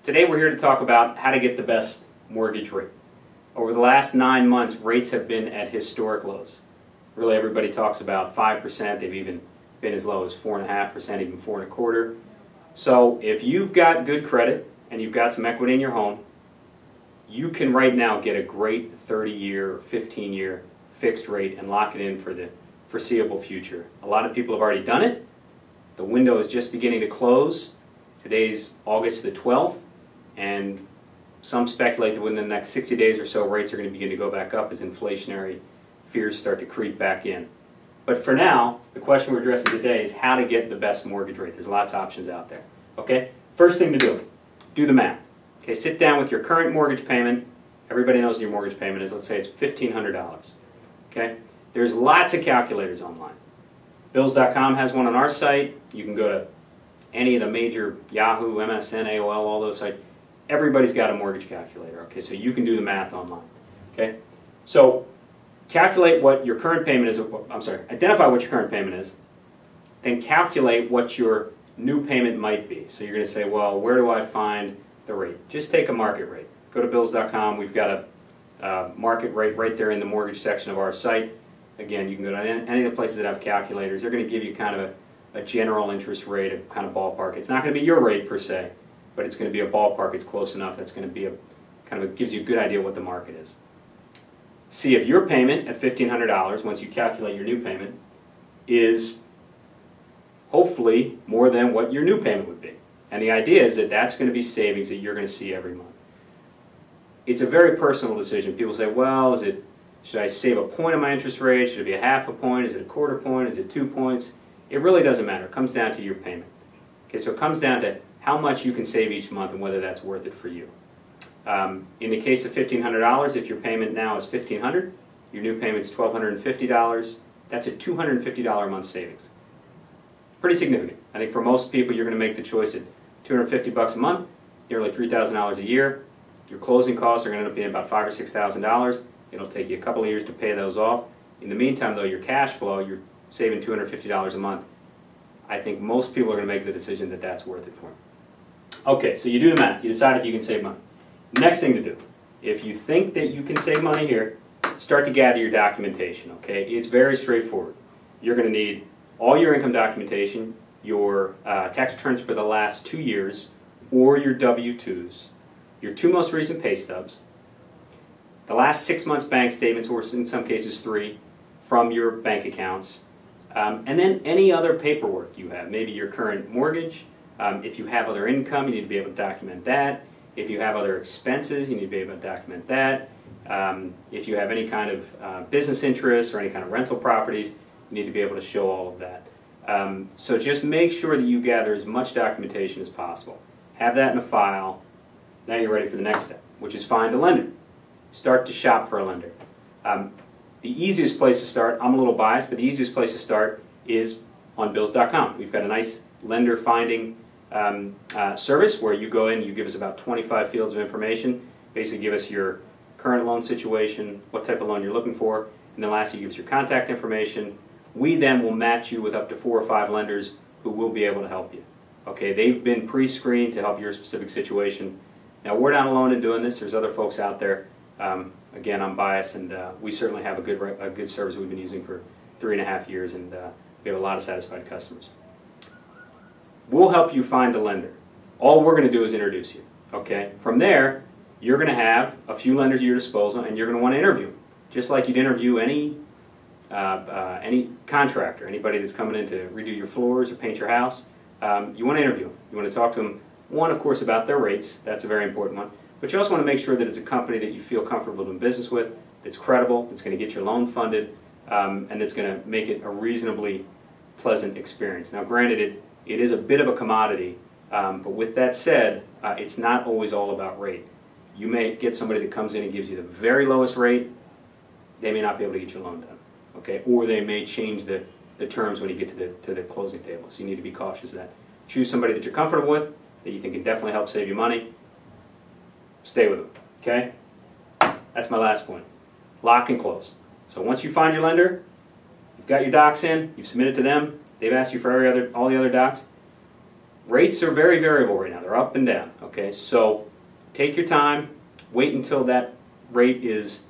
Today we're here to talk about how to get the best mortgage rate. Over the last 9 months, rates have been at historic lows. Really, everybody talks about 5%. They've even been as low as 4.5%, even 4.25%. So if you've got good credit and you've got some equity in your home, you can right now get a great 30-year or 15-year fixed rate and lock it in for the foreseeable future. A lot of people have already done it. The window is just beginning to close. Today's August the 12th, and some speculate that within the next 60 days or so, rates are going to begin to go back up as inflationary fears start to creep back in. But for now, the question we're addressing today is how to get the best mortgage rate. There's lots of options out there. Okay? First thing to do the math. Okay, sit down with your current mortgage payment. Everybody knows what your mortgage payment is. Let's say it's $1,500. Okay? There's lots of calculators online. Bills.com has one on our site. You can go to any of the major Yahoo, MSN, AOL, all those sites. Everybody's got a mortgage calculator. Okay, so you can do the math online. Okay? So calculate what your current payment is. Identify what your current payment is. Then calculate what your new payment might be. So you're going to say, well, where do I find the rate? Just take a market rate. Go to Bills.com. We've got a market rate right there in the mortgage section of our site. Again, you can go to any of the places that have calculators. They're going to give you kind of a general interest rate, a kind of ballpark. It's not going to be your rate per se, but it's going to be a ballpark. It's close enough. That's going to be gives you a good idea what the market is. See if your payment at $1,500, once you calculate your new payment, is hopefully more than what your new payment would be. And the idea is that that's going to be savings that you're going to see every month. It's a very personal decision. People say, well, should I save a point on my interest rate? Should it be a half a point? Is it a quarter point? Is it 2 points? It really doesn't matter. It comes down to your payment. Okay, so it comes down to how much you can save each month and whether that's worth it for you. In the case of $1,500, if your payment now is $1,500, your new payment's $1,250, that's a $250 a month savings. Pretty significant. I think for most people, you're going to make the choice at $250 a month, nearly $3,000 a year. Your closing costs are going to end up being about $5,000 or $6,000. It'll take you a couple of years to pay those off. In the meantime, though, your cash flow, you're saving $250 a month. I think most people are going to make the decision that that's worth it for them. Okay, so you do the math. You decide if you can save money. Next thing to do, if you think that you can save money here, start to gather your documentation. Okay, it's very straightforward. You're going to need all your income documentation, your tax returns for the last 2 years, or your W-2s, your 2 most recent pay stubs, the last 6 months bank statements, or in some cases 3, from your bank accounts, and then any other paperwork you have, maybe your current mortgage. If you have other income, you need to be able to document that. If you have other expenses, you need to be able to document that. If you have any kind of business interests or any kind of rental properties, you need to be able to show all of that. So just make sure that you gather as much documentation as possible. Have that in a file. Now you're ready for the next step, which is find a lender. Start to shop for a lender. The easiest place to start, I'm a little biased, but the easiest place to start is on Bills.com. We've got a nice lender finding service where you go in, you give us about 25 fields of information, basically give us your current loan situation, what type of loan you're looking for, and then lastly you give us your contact information. We then will match you with up to 4 or 5 lenders who will be able to help you. Okay, they've been pre-screened to help your specific situation. Now we're not alone in doing this, there's other folks out there. Again, I'm biased, and we certainly have a good service we've been using for 3.5 years, and we have a lot of satisfied customers. We'll help you find a lender. All we're going to do is introduce you. Okay? From there, you're going to have a few lenders at your disposal, and you're going to want to interview them. Just like you'd interview any contractor, anybody that's coming in to redo your floors or paint your house. You want to interview them. You want to talk to them, one, of course, about their rates. That's a very important one. But you also want to make sure that it's a company that you feel comfortable doing business with, that's credible, that's going to get your loan funded, and that's going to make it a reasonably pleasant experience. Now, granted, it is a bit of a commodity, but with that said, it's not always all about rate. You may get somebody that comes in and gives you the very lowest rate. They may not be able to get your loan done, okay? Or they may change the terms when you get to the closing table. So you need to be cautious of that. Choose somebody that you're comfortable with, that you think can definitely help save you money. Stay with them, okay? That's my last point. Lock and close. So once you find your lender, you've got your docs in, you've submitted to them, they've asked you for all the other docs, Rates are very variable right now. They're up and down, okay? So take your time. Wait until that rate is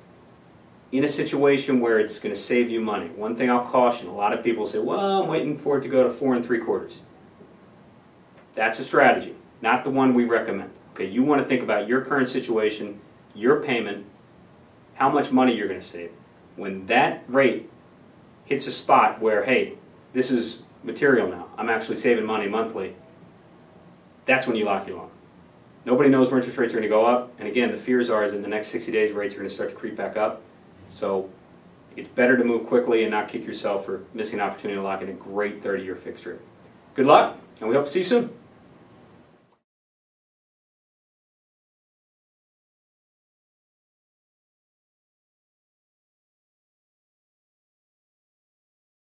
in a situation where it's going to save you money. One thing I'll caution, a lot of people say, well, I'm waiting for it to go to 4 3/4. That's a strategy, not the one we recommend. Okay, you want to think about your current situation, your payment, how much money you're going to save. When that rate hits a spot where, hey, this is material now, I'm actually saving money monthly, that's when you lock your loan. Nobody knows where interest rates are going to go up, and again, the fears are is in the next 60 days rates are going to start to creep back up. So it's better to move quickly and not kick yourself for missing an opportunity to lock in a great 30-year fixed rate. Good luck, and we hope to see you soon.